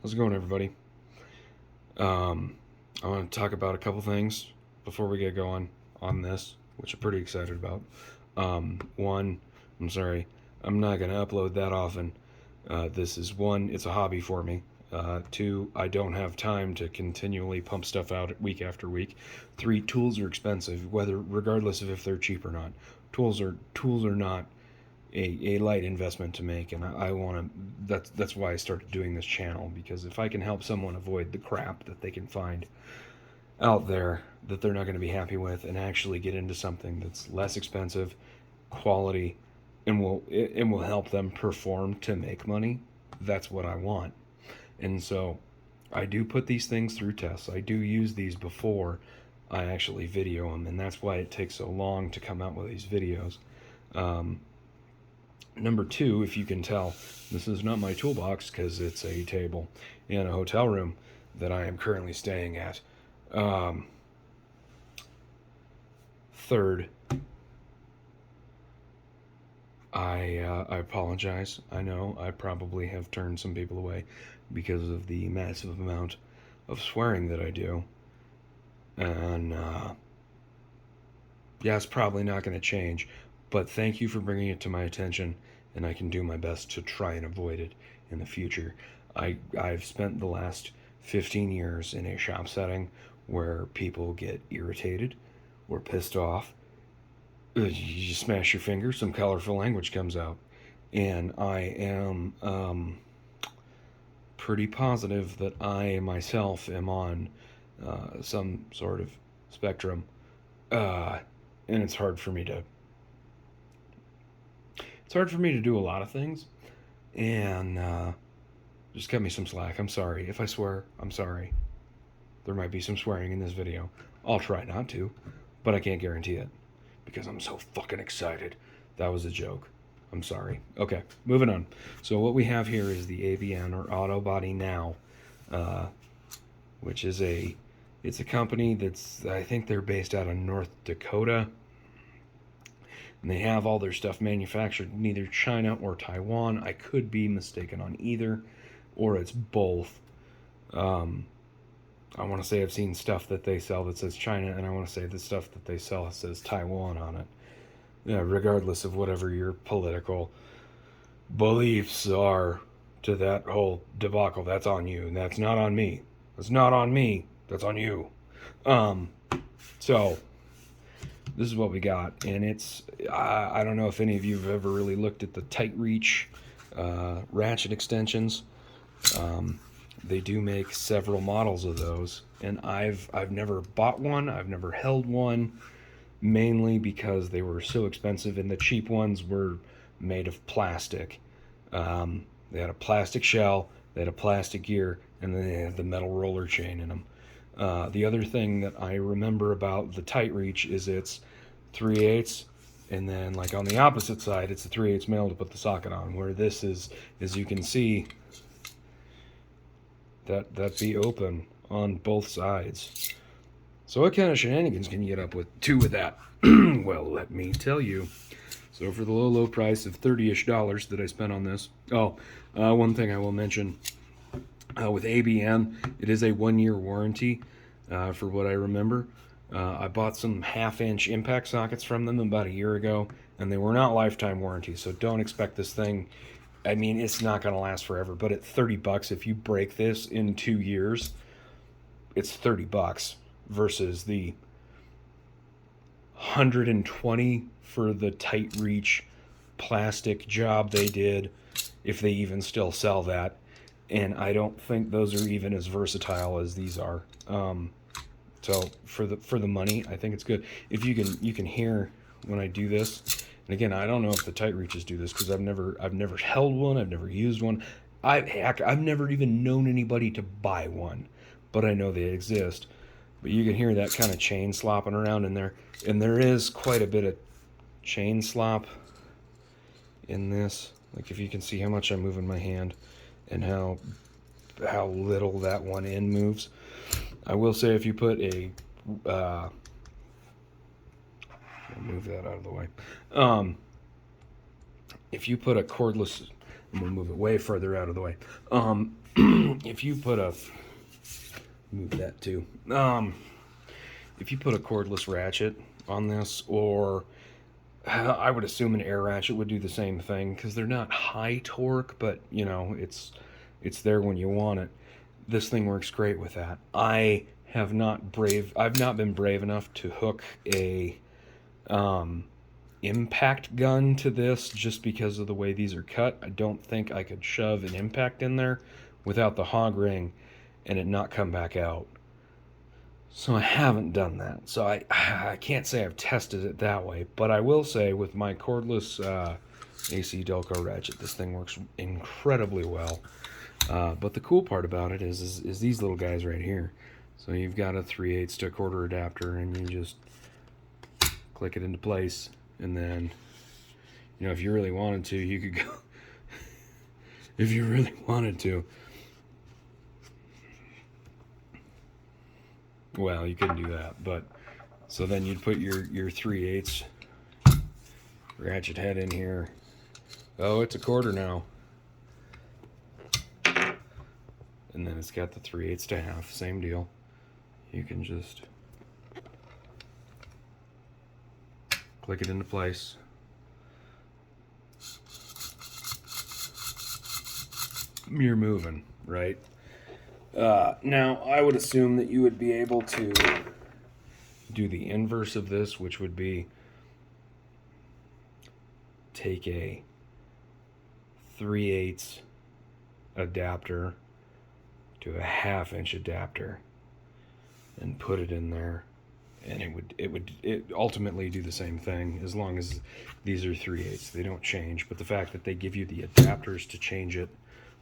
How's it going, everybody? I want to talk about a couple things before we get going on this, which I'm pretty excited about. One, I'm sorry, I'm not going to upload that often. This is one, it's a hobby for me. Two, I don't have time to continually pump stuff out week after week. Three, tools are expensive, regardless of if they're cheap or not. Tools are not a light investment to make, and I want to. That's why I started doing this channel, because if I can help someone avoid the crap that they can find out there that they're not going to be happy with, and actually get into something that's less expensive, quality, and will help them perform to make money, that's what I want. And so I do put these things through tests. I do use these before I actually video them, and that's why it takes so long to come out with these videos. Number two, if you can tell, this is not my toolbox because it's a table in a hotel room that I am currently staying at. Third, I apologize. I know I probably have turned some people away because of the massive amount of swearing that I do. And yeah, it's probably not going to change. But thank you for bringing it to my attention, and I can do my best to try and avoid it in the future. I've spent the last 15 years in a shop setting where people get irritated or pissed off. You smash your finger, some colorful language comes out. And I am pretty positive that I myself am on some sort of spectrum. And it's hard for me to do a lot of things, and just cut me some slack. I'm sorry if I swear. I'm sorry. There might be some swearing in this video. I'll try not to, but I can't guarantee it because I'm so fucking excited. That was a joke. I'm sorry. Okay, moving on. So what we have here is the ABN, or Auto Body Now, which is it's a company that's, I think they're based out of North Dakota. And they have all their stuff manufactured in either China or Taiwan. I could be mistaken on either, or it's both. I want to say I've seen stuff that they sell that says China, and I want to say the stuff that they sell says Taiwan on it. Yeah, regardless of whatever your political beliefs are to that whole debacle, that's on you. And that's not on me. That's not on me. That's on you. So this is what we got, and it's I don't know if any of you have ever really looked at the tite-reach ratchet extensions. They do make several models of those, and I've never bought one. I've never held one, mainly because they were so expensive, and the cheap ones were made of plastic. They had a plastic shell, they had a plastic gear, and then they had the metal roller chain in them. The other thing that I remember about the tite-reach is it's 3/8, and then like on the opposite side, it's a 3/8 male to put the socket on. Where this is, as you can see, that be open on both sides. So what kind of shenanigans can you get up with that? Well, let me tell you. So for the low price of $30-ish that I spent on this. One thing I will mention. With ABN, it is a 1-year warranty, for what I remember. I bought some 1/2-inch impact sockets from them about a year ago, and they were not lifetime warranty, so don't expect this thing. I mean, it's not going to last forever, but at $30, if you break this in 2 years, it's $30 versus the 120 for the tite-reach plastic job they did, if they even still sell that. And I don't think those are even as versatile as these are. So for the money, I think it's good. If you can hear when I do this, and again, I don't know if the tite-reaches do this because I've never held one, I've never used one. I've never even known anybody to buy one, but I know they exist. But you can hear that kind of chain slopping around in there, and there is quite a bit of chain slop in this. Like if you can see how much I'm moving my hand and how little that one end moves. I will say if you put a I'll move that out of the way. If you put a cordless I'm gonna move it way further out of the way. If you put a move that too. If you put a cordless ratchet on this, or I would assume an air ratchet would do the same thing because they're not high torque, but you know it's there when you want it. This thing works great with that. I've not been brave enough to hook a impact gun to this just because of the way these are cut. I don't think I could shove an impact in there without the hog ring and it not come back out. So I haven't done that. So I can't say I've tested it that way, but I will say with my cordless AC Delco ratchet, this thing works incredibly well. But the cool part about it is these little guys right here. So you've got a 3/8 to 1/4 adapter, and you just click it into place, and then, you know, if you really wanted to, you could go. If you really wanted to, well, you couldn't do that. But so then you'd put your 3/8 ratchet head in here. Oh, it's a 1/4 now. And then it's got the 3/8 to 1/2, same deal. You can just click it into place. You're moving, right? Now, I would assume that you would be able to do the inverse of this, which would be take a 3/8 adapter to a 1/2 inch adapter and put it in there, and it would ultimately do the same thing as long as these are 3/8. They don't change, but the fact that they give you the adapters to change it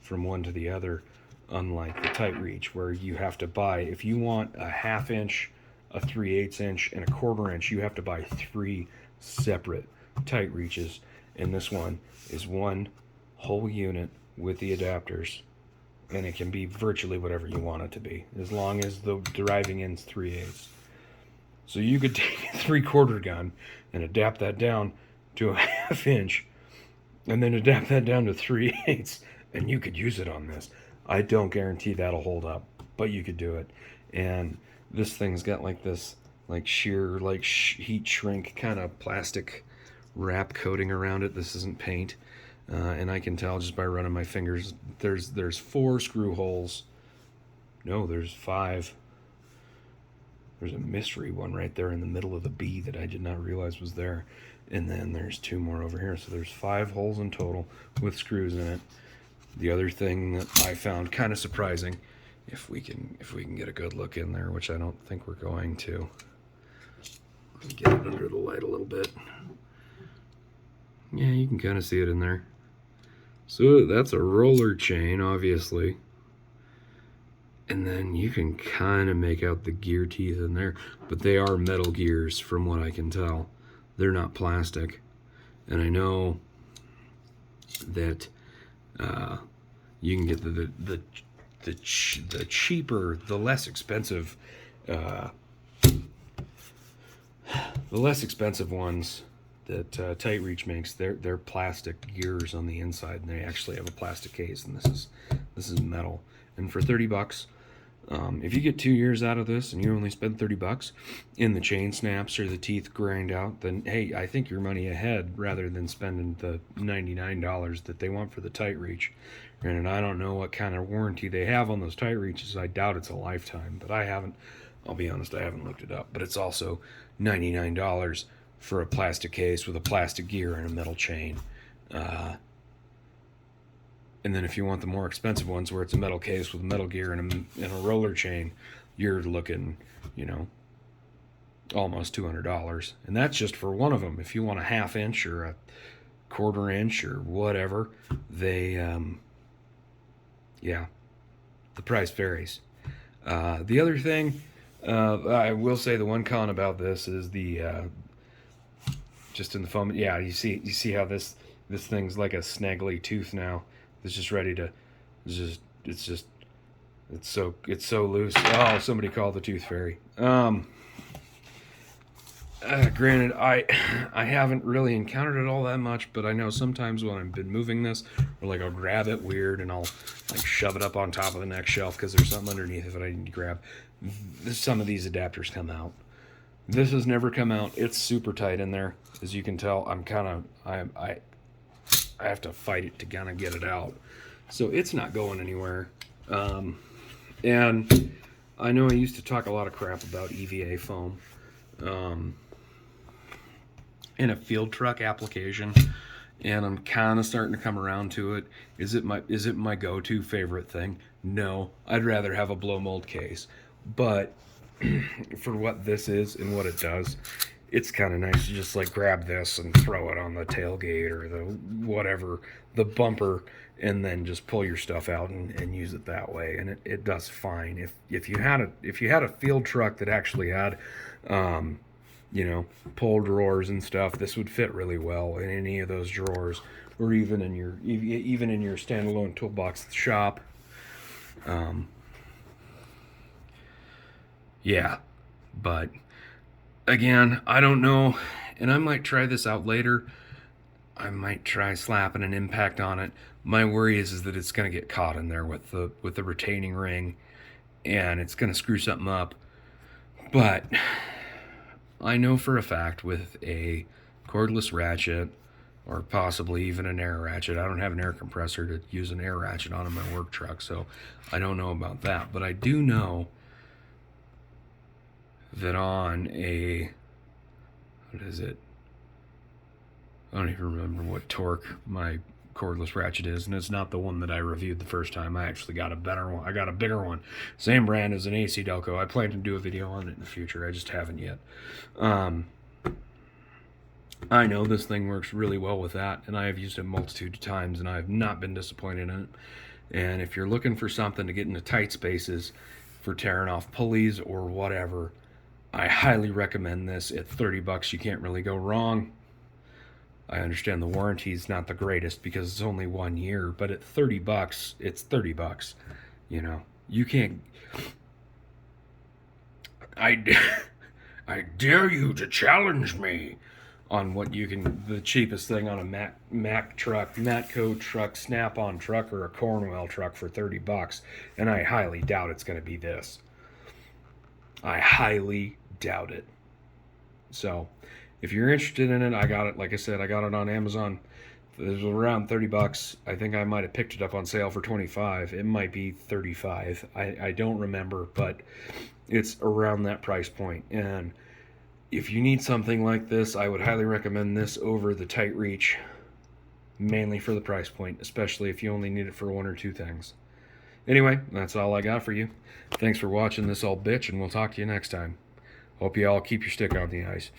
from one to the other, unlike the tite-reach where you have to buy, if you want a 1/2 inch, a 3/8 inch, and a 1/4 inch, you have to buy 3 separate tite-reaches, and this one is one whole unit with the adapters, and it can be virtually whatever you want it to be, as long as the driving end's 3/8. So you could take a 3/4 gun and adapt that down to a 1/2 inch, and then adapt that down to 3/8, and you could use it on this. I don't guarantee that'll hold up, but you could do it. And this thing's got like this, like sheer, like heat shrink kind of plastic wrap coating around it. This isn't paint. And I can tell just by running my fingers, there's 4 screw holes. No, there's 5. There's a mystery one right there in the middle of the B that I did not realize was there. And then there's 2 more over here. So there's 5 holes in total with screws in it. The other thing that I found kind of surprising, if we can get a good look in there, which I don't think we're going to. Let me get it under the light a little bit. Yeah, you can kind of see it in there. So that's a roller chain, obviously. And then you can kind of make out the gear teeth in there, but they are metal gears from what I can tell. They're not plastic. And I know that you can get the cheaper, the less expensive ones that tite-reach makes. They're plastic gears on the inside, and they actually have a plastic case. And this is metal. And for $30, if you get 2 years out of this, and you only spend $30, and the chain snaps or the teeth grind out, then hey, I think you're money ahead rather than spending the $99 that they want for the tite-reach. And I don't know what kind of warranty they have on those tite-reaches. I doubt it's a lifetime, but I'll be honest, I haven't looked it up. But it's also $99 for a plastic case with a plastic gear and a metal chain. And then if you want the more expensive ones where it's a metal case with a metal gear and a roller chain, you're looking, you know, almost $200. And that's just for one of them. If you want a 1/2 inch or a 1/4 inch or whatever, they, yeah, the price varies. The other thing, I will say the one con about this is the, just in the foam, yeah, you see how this thing's like a snaggly tooth now. It's just ready to, it's so loose. Oh, somebody called the tooth fairy. Granted, I haven't really encountered it all that much, but I know sometimes when I've been moving this, or like I'll grab it weird and I'll like shove it up on top of the next shelf because there's something underneath it that I need to grab. Some of these adapters come out. This has never come out. It's super tight in there, as you can tell. I have to fight it to kind of get it out, so it's not going anywhere. And I know I used to talk a lot of crap about EVA foam. In a field truck application, and I'm kind of starting to come around to it. Is it my go-to favorite thing? No, I'd rather have a blow mold case, but for what this is and what it does, it's kind of nice to just like grab this and throw it on the tailgate or the whatever, the bumper, and then just pull your stuff out and use it that way, and it does fine. If you had a field truck that actually had you know, pull drawers and stuff, this would fit really well in any of those drawers, or even in your standalone toolbox at the shop. Yeah, but again, I don't know, and I might try this out later. I might try slapping an impact on it. My worry is that it's going to get caught in there with the retaining ring, and it's going to screw something up. But I know for a fact with a cordless ratchet, or possibly even an air ratchet. I don't have an air compressor to use an air ratchet on in my work truck, so I don't know about that. But I do know that on a, what is it? I don't even remember what torque my cordless ratchet is, and it's not the one that I reviewed the first time. I actually got a better one. I got a bigger one. Same brand as an AC Delco. I plan to do a video on it in the future. I just haven't yet. I know this thing works really well with that, and I have used it a multitude of times, and I have not been disappointed in it. And if you're looking for something to get into tight spaces for tearing off pulleys or whatever, I highly recommend this. At 30 bucks, you can't really go wrong. I understand the warranty is not the greatest because it's only 1 year, but at 30 bucks, it's 30 bucks. You know, you can't. I dare you to challenge me on what you can. The cheapest thing on a Mac truck, Matco truck, Snap-on truck, or a Cornwell truck for 30 bucks, and I highly doubt it's going to be this. I highly doubt it. So, if you're interested in it, I got it. Like I said, I got it on Amazon. It was around 30 bucks. I think I might have picked it up on sale for 25. It might be 35. I don't remember, but it's around that price point. And if you need something like this, I would highly recommend this over the tite-reach, mainly for the price point, especially if you only need it for one or two things. Anyway, that's all I got for you. Thanks for watching this old bitch, and we'll talk to you next time. Hope you all keep your stick on the ice.